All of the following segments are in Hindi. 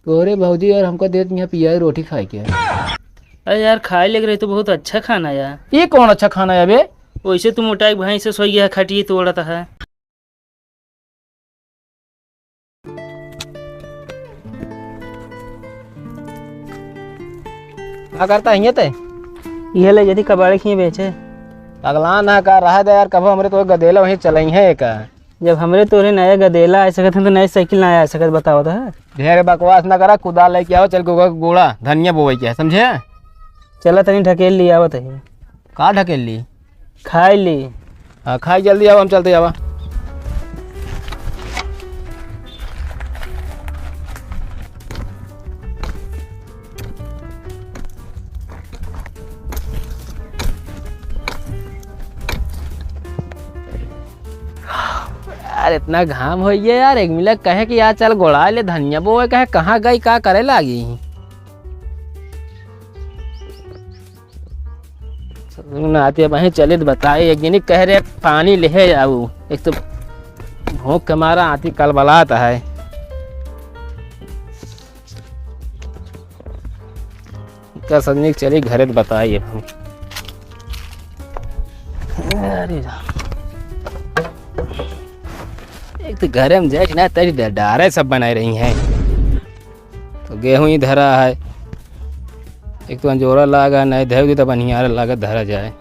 तोरे भौजी और हमको देत यहाँ पिया रोटी खाए के। अरे यार खाए लग रही तो बहुत अच्छा खाना यार। ये कौन अच्छा खाना है बे? वैसे तुम मोटा एक भाई से सोई गया खटिए तोड़ता है। क्या करता है ते? ये ले यदि कबाड़ी खिए बेचे अगला ना कर रहा है यार, कब हमरे तो गदेला वहीं चलाई है का। जब हमरे तोरे नया गदेला आ सकत हैं तो नई साइकिल ना आ सकत बताओ तो है। ढेर बकवास ना करा, कुदाल लेके आओ, चल गोड़ा धनिया बोई के समझे। चला तनी ढकेल ली आवत है। का ढकेल ली? खाई ली। हाँ खाई जल्दी आओ, हम चलते जावा। यार इतना घाम हो गया यार, एक मिला कहे कि यार चल गोड़ा ले धनिया बोए, कहे कहाँ गई का करे लागी। आते वहीं चले तो बताए, एक दिन कह रहे पानी ले जाऊ, एक तो भूख के मारा आती कल बलाता है। क्या सजनी चली घरे तो बताइए। अरे एक तो घरे में जाए ना तेरी डारे सब बनाई रही हैं, तो गेहूं ही धरा है, एक तो अंजोरा लागा नहीं धर दी तो बनियार लागा धरा जाए।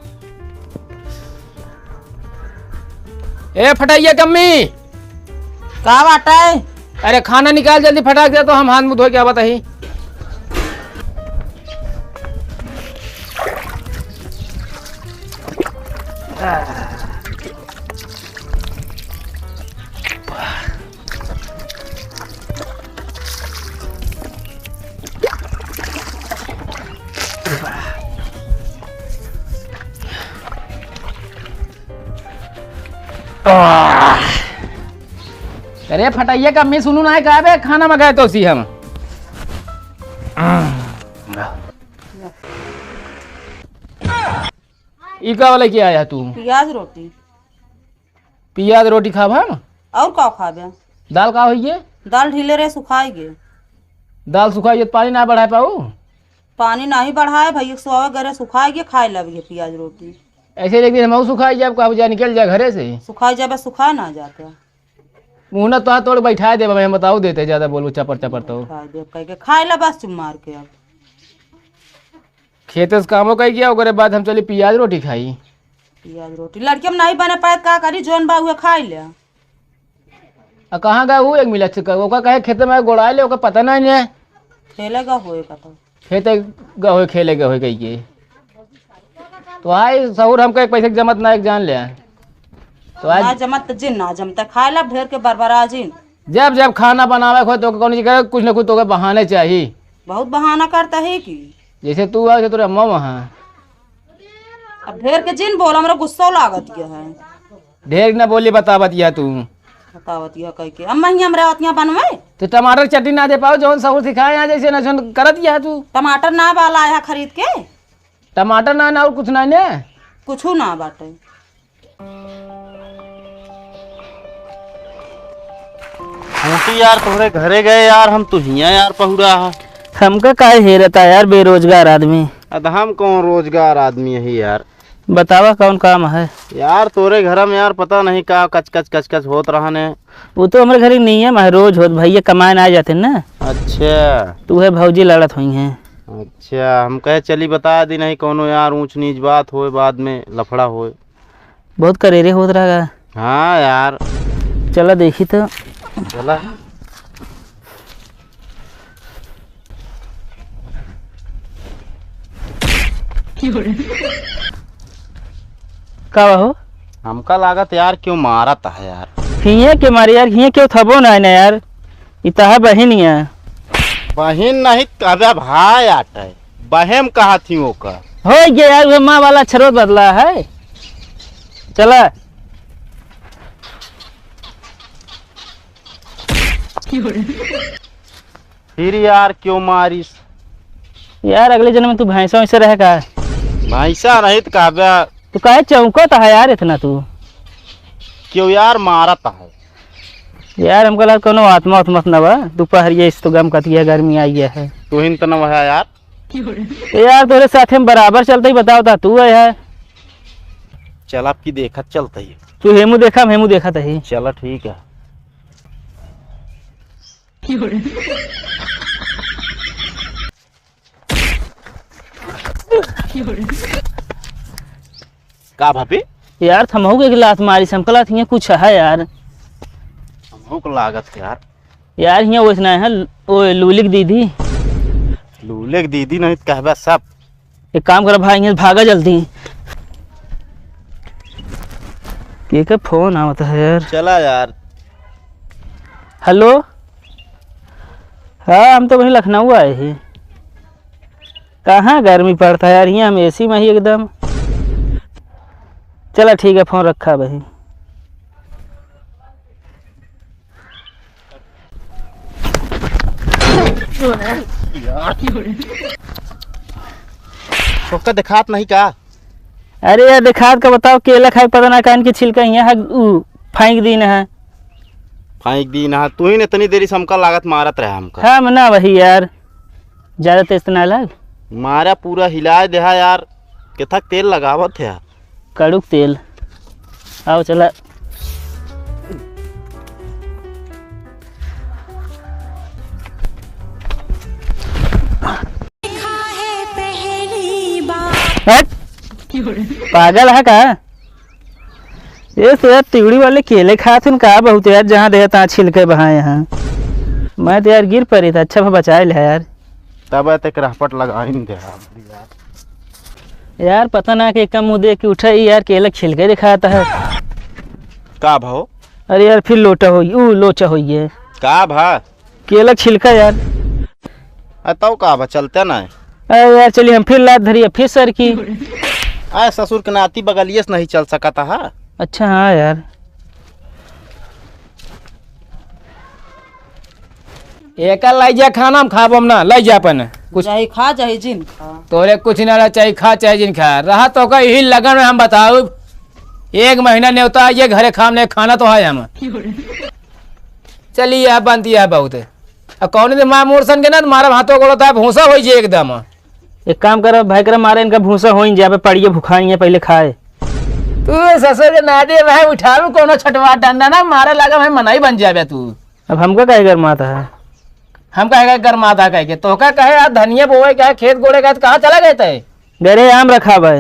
ए फटाइया कम्मी का बाटा है? अरे खाना निकाल जल्दी फटाक दे, तो हम हाथ मुँह धो के आवत ही। अरे फटाइया का मैं सुनू ना है कहा बे, खाना मंगाए तो सी हम। इका वाला क्या आया तू? प्याज रोटी। पियाज रोटी खाब हम? और का खाबे? दाल का होइए? दाल ढीले रे सुखाई गे। दाल सुखाइए तो पानी ना बढ़ा पाऊ? पानी नहीं बढ़ाए भैया, सुहावे गरे सुखाई गे, खाए लगे प्याज रोटी। ऐसे एक दिन हम सुखाई जब कहा जा निकल जाए घरे से। सुखाई जाबे सुखाए ना जाते। मुँह ना तो तोड़ बैठा दे, मैं बताऊ देते ज्यादा बोलू चपर चपर तो। खाए दे कह के खाए ला बस चुम मार के। अब खेत से कामों कही गया, ओकरे बाद हम चली पियाज रोटी खाई। प्याज रोटी लड़के में नहीं बने पाए का करी, जोन बा हुए खाई ले। आ कहाँ गए वो एक मिला ओका कहे खेत में गोड़ा ले, ओका पता नहीं है खेलेगा होए का तो खेत गए खेले गए कही के। तो आई सहूर हमको एक पैसे की जमत ना एक जान ले, तो ना आज जमत जिन ना जमता खाए ला ढेर के बरबरा जिन। जब जब खाना बनावे खो तो कौन चीज कुछ ना कुछ तो बहाने चाहिए। बहुत बहाना करता है कि जैसे तू आ तो अम्मा वहाँ अब ढेर के जिन बोल, हमरा गुस्सा लागत गया है। ढेर ना बोली बतावत या तू बतावत यह कह के अम्मा ही हमरा अतिया बनवे। तो टमाटर चटनी ना दे पाओ जौन सहूर सिखाए यहाँ जैसे ना जौन करत या तू। टमाटर ना वाला आया खरीद के, टमाटर ना और कुछ ना ने कुछ ना बाटे। मोटी यार तुम्हारे घरे गए यार, हम तो हिया यार पहुरा है। हमका काहे हेरता यार, बेरोजगार आदमी। अद हम कौन रोजगार आदमी है यार? बतावा कौन काम है यार तोरे घर में यार पता नहीं का कच कच होत रहा ने। वो तो हमारे घर ही नियम है, रोज होत भैया कमाए ना आ जाते ना। अच्छा तू है भौजी लड़त हुई है। अच्छा हम कहे चली बता दी नहीं कोनो यार ऊंच नीच बात होए, बाद में लफड़ा होए। बहुत करेरे होत रहा। हाँ यार चला देखी तो। चला का हो हमका लागत यार क्यों मारत है यार? हिये के मारे यार, हिये क्यों थबो ना ना यार, इतना बहन है। बहन नहीं कबे भाई आटे बहम कहा थी वो का हो गया यार, वो माँ वाला छरोत बदला है। चला फिर यार क्यों मारिस यार? अगले जन्म में तू भैंसा वैसा रहेगा। भैंसा नहीं तो कहबे तू काहे चौंकत है यार इतना? तू क्यों यार मारत है? यार हमको लगा कोनो आत्मा उत्मा न बा दोपहरिया इस तो गम कतिया गर्मी आई है। तू ही तो न है यार। यार तोरे साथे में बराबर चलते ही बताओ ता तू है। चल आपकी देखत चलता ही। तू हेमू देखा तही। चलो ठीक है। का भाभी यार थमहू के गिलास मारी समकला थी कुछ है यार। भूख लागत यार। यार यहाँ वैसना है ओ लूलिक दीदी। लूले की दीदी नहीं कहबा सब। एक काम कर भाई यहाँ भागा जल्दी। के फोन आवत है यार। चला यार। हेलो हाँ हम तो वहीं लखनऊ आए हैं। कहाँ गर्मी पड़ता है यार यहाँ हम एसी में ही एकदम। चला ठीक है फोन रखा भाई। उसका दिखात नहीं का। अरे यार दिखात का बताओ केला खाए पता ना कान की छिलका यहाँ फेंक दी ना है। फाइक दी ना तू ही ने इतनी देरी से हमका लागत मारत रहा हमका। हाँ मना वही यार ज्यादा तेज तो ना लग। मारा पूरा हिला दे यार। कितना तेल लगावत है। कड़ुक तेल आओ चला। हट पागल है का। ये तो यार तिगड़ी वाले केले खाते का बहुत यार जहाँ दे तहाँ छिलके बहा यहाँ। मैं तो यार गिर पड़ी था अच्छा बचा लिया यार। तब तक रहपट लगा ही नहीं दे यार पता ना कि कम मुँह देख के उठा ही यार केला छिलके दिखाता है। का भाव। अरे यार फिर लोचा हुई है। का भा केला छिलका यार। अतौ का भा चलते ना। अरे यार चलिए हम फिर लात धरिए फिर सर की। आए ससुर के नाती बगलिए से नहीं चल सकता है। अच्छा हाँ यार। एक लाई जा खाना हम खाबो ना लाई जा अपन कुछ चाहे खा चाहे जिन खा। तोरे कुछ ना ला चाहे खा चाहे जिन खा रहा तो का यही लगन में हम बताओ 1 महीना न्योता ये घरे खाने खाना तो है हम। चलिए आप बनती है बहुत अब कौन माँ मोरसन के ना मारा हाथों गोड़ो था भूसा हो जाए एकदम। एक काम करो भाई कर मारे इनका भूसा हो जाए पड़िए भूखाई पहले खाए। तू ससुर के नादे भाई उठा लू कोनो छटवा डंडा ना मारे लगा मैं मनाई बन जाबे तू। अब हमका कहे घर माता है। हम कहेगा घर माता कह के तो का कहे यार धनिया बोए क्या खेत गोड़े का कहाँ चला गए थे। गरे आम रखा भाई।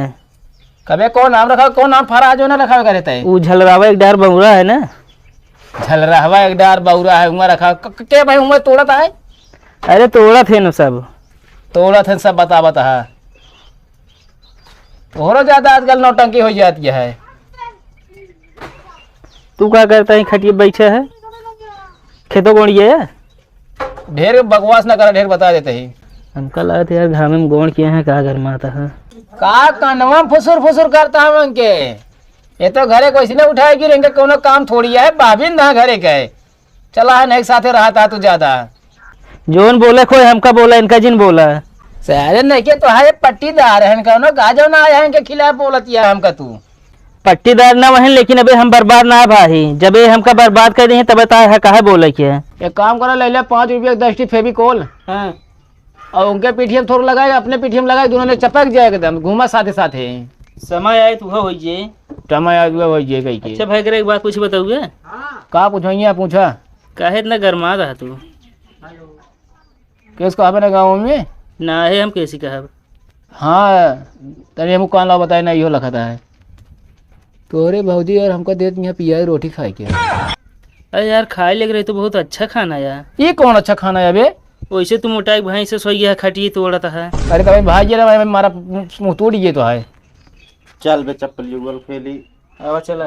कभी कौन नाम रखा कौन नाम फरा जो ना रखा करे थे। वो झलरावा एक डार बहुरा है ना। झलरावा एक डार बौरा है उमा रखा के भाई उमा तोड़ा है। अरे तोड़ा थे न सब तोड़ा थे सब बता है। और ज्यादा आजकल नौटंकी हो जाती है। तू क्या करता है खटिए बैठे है खेतों गोड़िए है। ढेर बकवास ना करा ढेर बता देते ही। हमका लगा था यार घर में गोड़ किए हैं कहा घर में आता है। का कंडवा फुसुर फुसुर करता है उनके ये तो घरे कोई ने उठाएगी रहेंगे कोनो काम थोड़ी है बाबिन ना घरे के चला है नहीं साथे रहा था तू ज्यादा। जोन बोले कोई हमका बोला इनका जिन बोला। सहरे नहीं के तो है पट्टीदार है कौनो गाजो ना आया है के खिलाफ बोलती है हमका तू। पट्टीदार ना वही लेकिन अबे हम बर्बाद ना भाई जब ये हमका बर्बाद कर रही है तब है कहा बोले क्या। एक काम करो ले ले 5 रुपये 10 टी फेविकोल हाँ और उनके पीठियम थोड़ा लगाएगा अपने पीठियम लगाए दोनों ने चपक जाएगा एकदम घूमा साथे साथे। समय आए तू हो जे टमा याद हुआ वही कही के। अच्छा भाई करे एक बात पूछ बताऊगे। का पूछो पूछा काहे इतना गरमा रहा तू। किसको हमें ना गाँव में ना है हम कैसी कहा। हाँ तभी हमको कौन ला बताए ना यो लखता है तोरे भौजी और हमको देते यहाँ पिया रोटी खाए के। अरे यार खाए लग रही तो बहुत अच्छा खाना यार। ये कौन अच्छा खाना है अबे। वैसे तू मोटाई भाई से सोई है खटिए तोड़ता है। अरे तो भाई भाई जी ना मारा मुँह तोड़ ये तो है। चल बे चप्पल युगल खेली। अब चला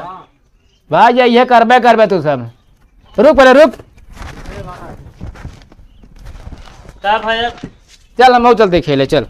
भाई जी ये करबे तू सब रुक पहले रुक। का भाई चल हम चलते खेले चल।